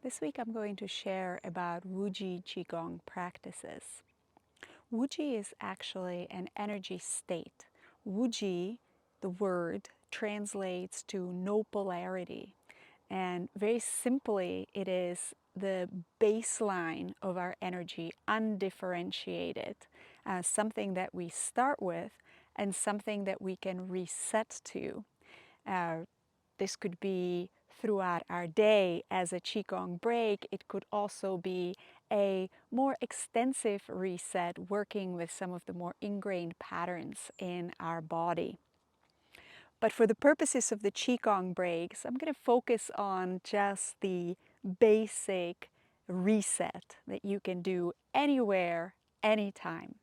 This week I'm going to share about Wuji Qigong practices. Wuji is actually an energy state. Wuji, the word, translates to no polarity. And very simply, it is the baseline of our energy, undifferentiated, something that we start with and something that we can reset to. This could be throughout our day as a Qigong break. It could also be a more extensive reset, working with some of the more ingrained patterns in our body. But for the purposes of the Qigong breaks, I'm going to focus on just the basic reset that you can do anywhere, anytime.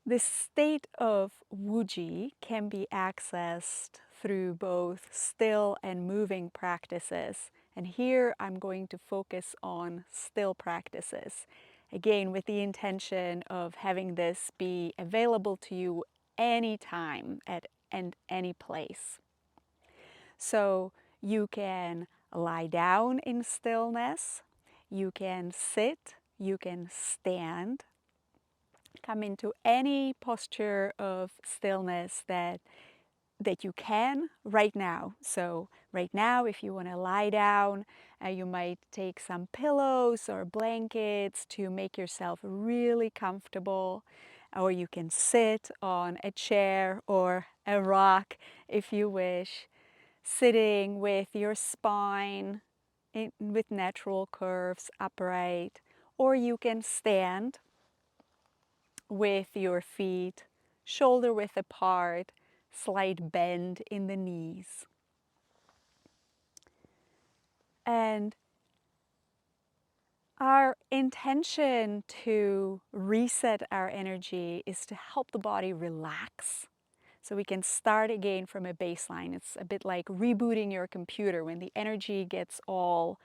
This state of Wuji can be accessed through both still and moving practices. And here I'm going to focus on still practices. Again, with the intention of having this be available to you anytime and any place. So you can lie down in stillness, you can sit, you can stand. Come into any posture of stillness that you can right now. So right now, if you want to lie down, you might take some pillows or blankets to make yourself really comfortable. Or you can sit on a chair or a rock if you wish, sitting with your spine with natural curves upright. Or you can stand with your feet shoulder width apart, slight bend in the knees. And our intention to reset our energy is to help the body relax so we can start again from a baseline. It's a bit like rebooting your computer when the energy gets all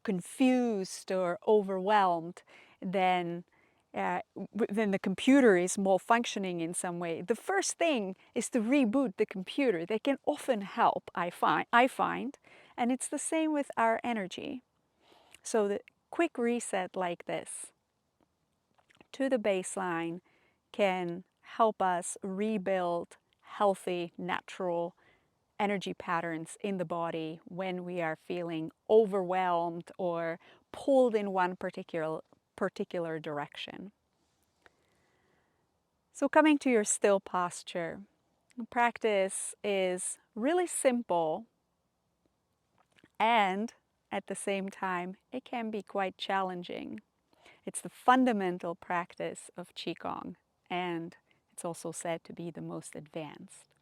confused or overwhelmed, then the computer is malfunctioning in some way. The first thing is to reboot the computer. They can often help, I find, and it's the same with our energy. So the quick reset like this to the baseline can help us rebuild healthy, natural energy patterns in the body when we are feeling overwhelmed or pulled in one particular direction. So coming to your still posture, the practice is really simple, and at the same time it can be quite challenging. It's the fundamental practice of Qigong, and it's also said to be the most advanced.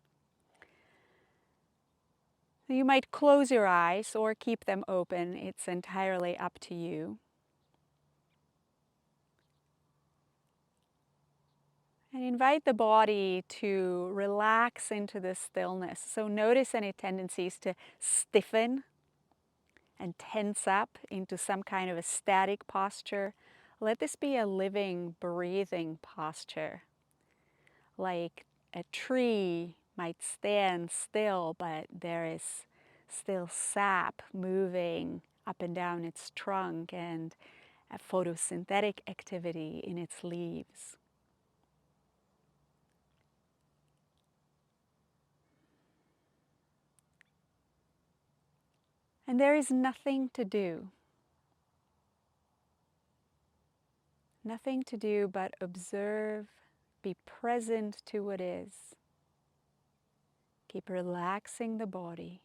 You might close your eyes or keep them open. It's entirely up to you. And invite the body to relax into the stillness. So notice any tendencies to stiffen and tense up into some kind of a static posture. Let this be a living, breathing posture. Like a tree might stand still, but there is still sap moving up and down its trunk and a photosynthetic activity in its leaves. And there is nothing to do. Nothing to do but observe, be present to what is. Keep relaxing the body.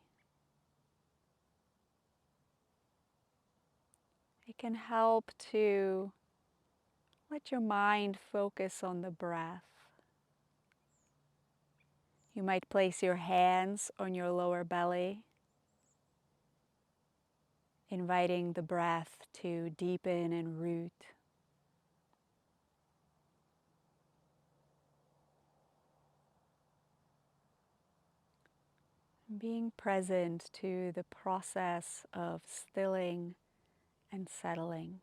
It can help to let your mind focus on the breath. You might place your hands on your lower belly, inviting the breath to deepen and root. Being present to the process of stilling and settling.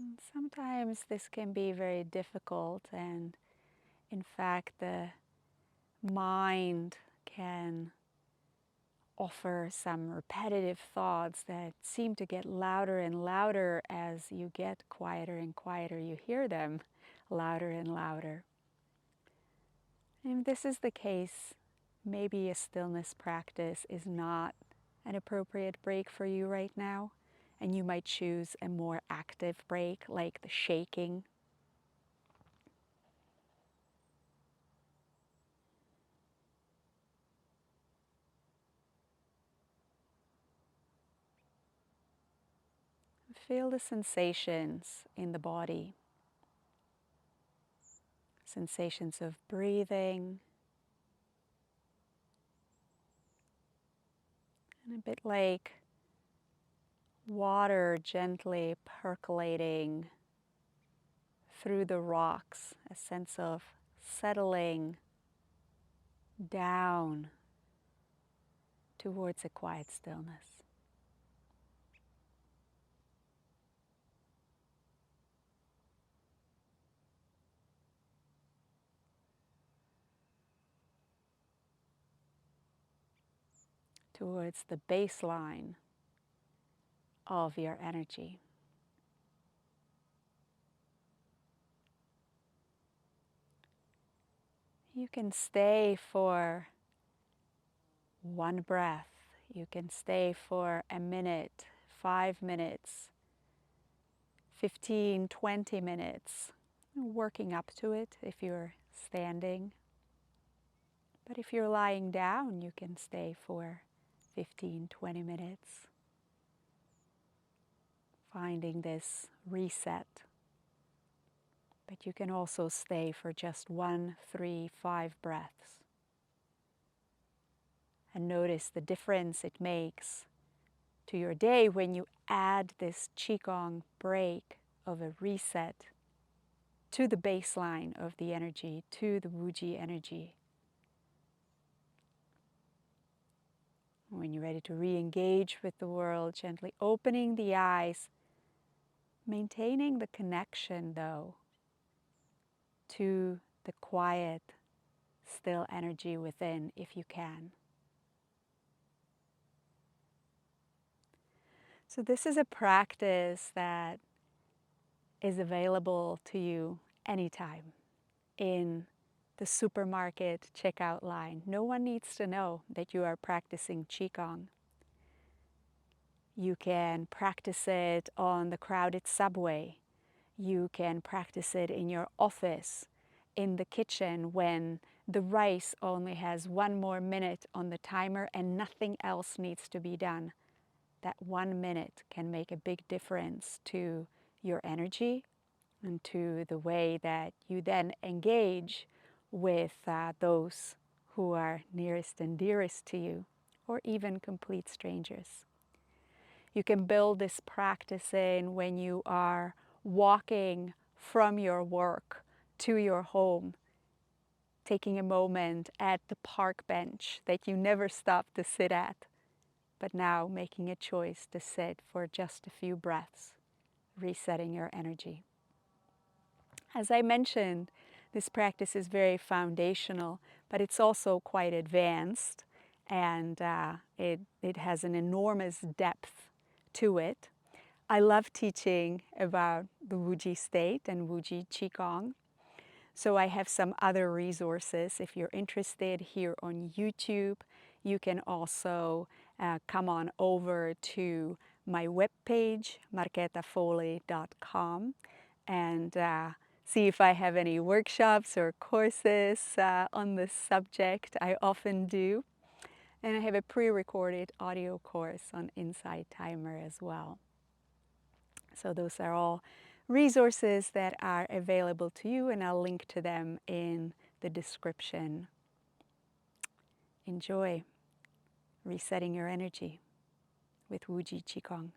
And sometimes this can be very difficult, and In fact, the mind can offer some repetitive thoughts that seem to get louder and louder as you get quieter and quieter. You hear them louder and louder. And if this is the case, maybe a stillness practice is not an appropriate break for you right now, and you might choose a more active break like the shaking. Feel the sensations in the body, sensations of breathing, and a bit like water gently percolating through the rocks, a sense of settling down towards a quiet stillness. Towards the baseline of your energy. You can stay for one breath. You can stay for a minute, 5 minutes, 15, 20 minutes, working up to it if you're standing. But if you're lying down, you can stay for 15, 20 minutes, finding this reset. But you can also stay for just 1, 3, 5 breaths. And notice the difference it makes to your day when you add this Qigong break of a reset to the baseline of the energy, to the Wuji energy. When you're ready to re-engage with the world, gently opening the eyes, maintaining the connection though to the quiet, still energy within if you can. So this is a practice that is available to you anytime in the supermarket checkout line. No one needs to know that you are practicing Qigong. You can practice it on the crowded subway. You can practice it in your office, in the kitchen when the rice only has 1 more minute on the timer and nothing else needs to be done. That 1 minute can make a big difference to your energy and to the way that you then engage with those who are nearest and dearest to you, or even complete strangers. You can build this practice in when you are walking from your work to your home, taking a moment at the park bench that you never stop to sit at, but now making a choice to sit for just a few breaths, resetting your energy. As I mentioned, this practice is very foundational, but it's also quite advanced, and it has an enormous depth to it. I love teaching about the Wuji state and Wuji Qigong. So I have some other resources. If you're interested here on YouTube, you can also come on over to my webpage, marketafoley.com, and see if I have any workshops or courses on this subject. I often do. And I have a pre-recorded audio course on Insight Timer as well. So those are all resources that are available to you, and I'll link to them in the description. Enjoy resetting your energy with Wuji Qigong.